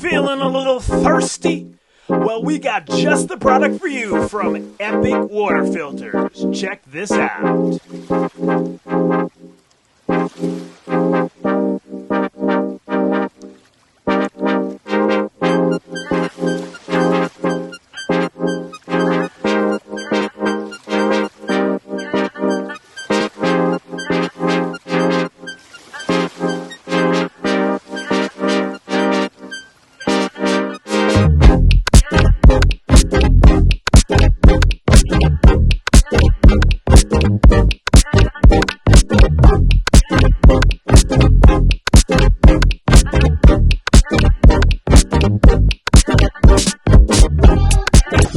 Feeling a little thirsty? Well, we got just the product for you from Epic Water Filters. Check this out.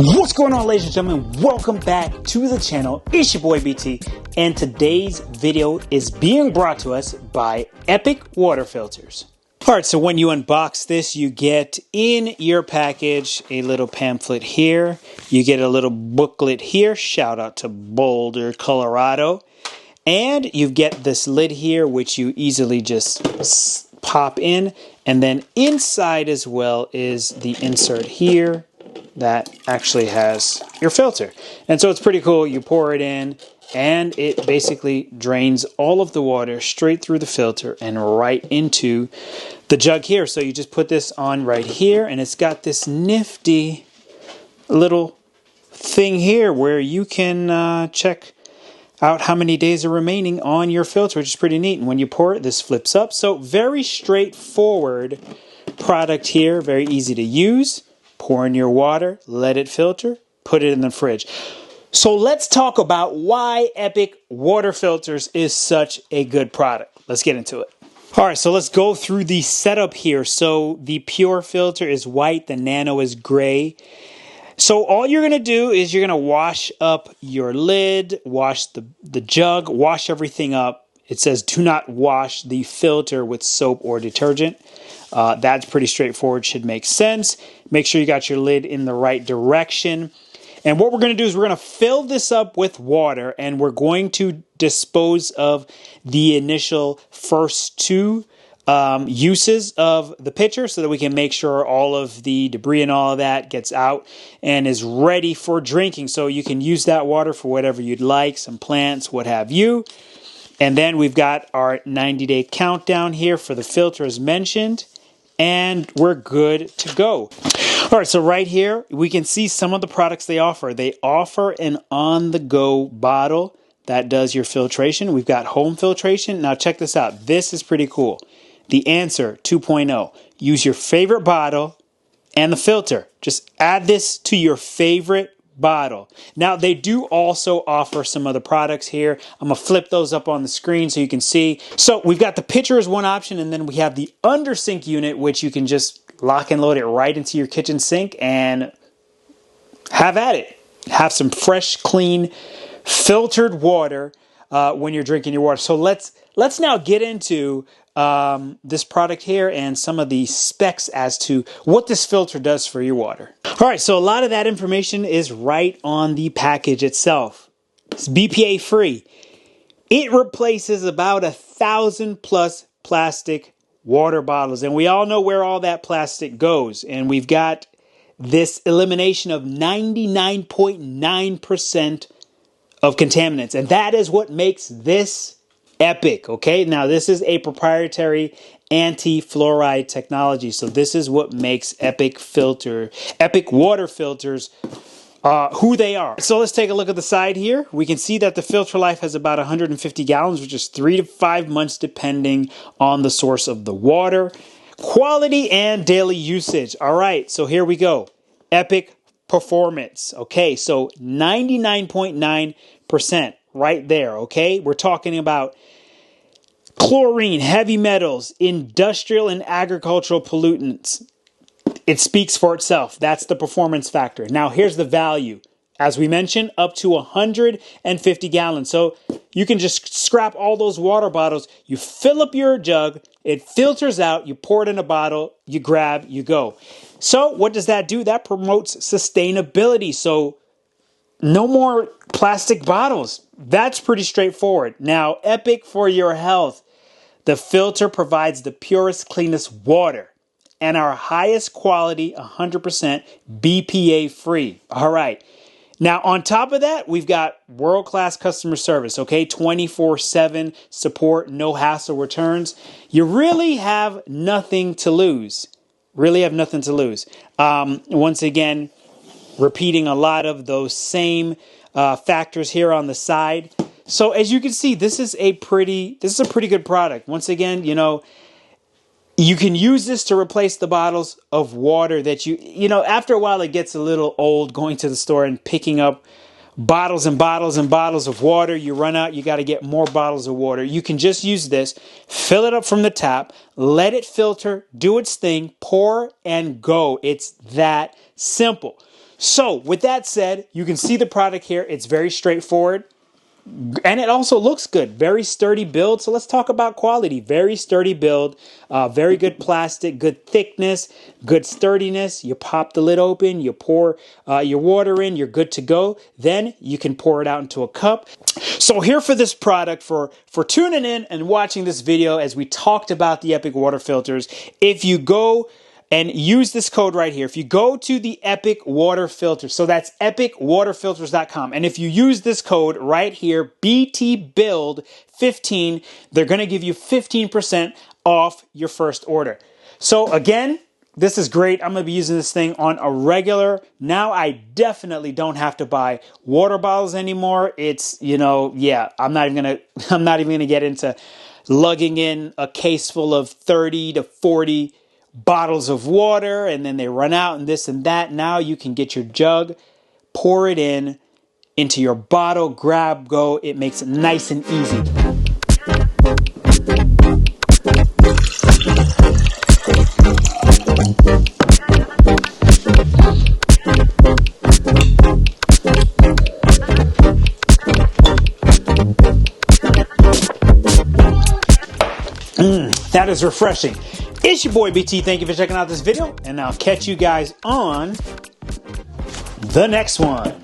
What's going on, ladies and gentlemen? Welcome back to the channel. It's your boy BT, and today's video is being brought to us by Epic Water Filters. Alright, so when you unbox this, you get in your package a little pamphlet here. You get a little booklet here. Shout out to Boulder, Colorado. And you get this lid here, which you easily just pop in. And then inside as well is the insert here that actually has your filter. And so it's pretty cool. You pour it in and it basically drains all of the water straight through the filter and right into the jug here. So you just put this on right here and it's got this nifty little thing here where you can check out how many days are remaining on your filter, which is pretty neat. And when you pour it, this flips up. So very straightforward product here, very easy to use. Pour in your water, let it filter, put it in the fridge. So let's talk about why Epic Water Filters is such a good product. Let's get into it. All right, so let's go through the setup here. So the pure filter is white, the nano is gray. So all you're going to do is you're going to wash up your lid, wash the jug, wash everything up. It says do not wash the filter with soap or detergent. That's pretty straightforward, should make sense. Make sure you got your lid in the right direction. And what we're going to do is we're going to fill this up with water and we're going to dispose of the initial first two uses of the pitcher so that we can make sure all of the debris and all of that gets out and is ready for drinking. So you can use that water for whatever you'd like, some plants, what have you. And then we've got our 90-day countdown here for the filter as mentioned. And we're good to go. All right, so right here, we can see some of the products they offer. They offer an on-the-go bottle that does your filtration. We've got home filtration. Now check this out. This is pretty cool. The Answer 2.0. Use your favorite bottle and the filter. Just add this to your favorite bottle. Now they do also offer some other products here. I'm gonna flip those up on the screen so you can see. So we've got the pitcher as one option, and then we have the under sink unit, which you can just lock and load it right into your kitchen sink and have at it. Have some fresh, clean, filtered water when you're drinking your water. So let's now get into this product here and some of the specs as to what this filter does for your water. All right, so a lot of that information is right on the package itself. It's BPA free. It replaces about 1,000 plus plastic water bottles, and we all know where all that plastic goes. And we've got this elimination of 99.9% of contaminants, and that is what makes this Epic, okay? Now, this is a proprietary anti-fluoride technology, so this is what makes Epic Water Filters who they are. So let's take a look at the side here. We can see that the filter life has about 150 gallons, which is 3 to 5 months depending on the source of the water. Quality and daily usage. All right, so here we go. Epic Performance. Okay, so 99.9% right there, okay? We're talking about chlorine, heavy metals, industrial and agricultural pollutants. It speaks for itself. That's the performance factor. Now, here's the value. As we mentioned, up to 150 gallons. So you can just scrap all those water bottles. You fill up your jug. It filters out. You pour it in a bottle. You grab. You go. So what does that do? That promotes sustainability. So no more plastic bottles. That's pretty straightforward. Now, Epic for your health. The filter provides the purest, cleanest water. and our highest quality, 100% BPA free. All right. Now, on top of that, we've got world-class customer service, okay? 24/7 support, no hassle returns. You really have nothing to lose. Really have nothing to lose. Once again, repeating a lot of those same factors here on the side. So as you can see, this is a pretty good product. Once again, you know, you can use this to replace the bottles of water that you know, after a while it gets a little old going to the store and picking up bottles and bottles and bottles of water. You run out, you got to get more bottles of water. You can just use this, fill it up from the tap, let it filter, do its thing, pour and go. It's that simple. So with that said, you can see the product here. It's very straightforward. And it also looks good. Very sturdy build. So let's talk about quality. Very sturdy build. Very good plastic. Good thickness. Good sturdiness. You pop the lid open. You pour your water in. You're good to go. Then you can pour it out into a cup. So here for this product, for tuning in and watching this video as we talked about the Epic water filters, if you go and use this code right here. If you go to the Epic Water Filter, so that's epicwaterfilters.com. And if you use this code right here, BTBuild15, they're going to give you 15% off your first order. So again, this is great. I'm going to be using this thing on a regular. Now I definitely don't have to buy water bottles anymore. It's, you know, yeah, I'm not even going to get into lugging in a case full of 30 to 40 bottles of water and then they run out and this and that. Now you can get your jug, pour it into your bottle, grab, go. It makes it nice and easy. That is refreshing. It's your boy BT. Thank you for checking out this video, and I'll catch you guys on the next one.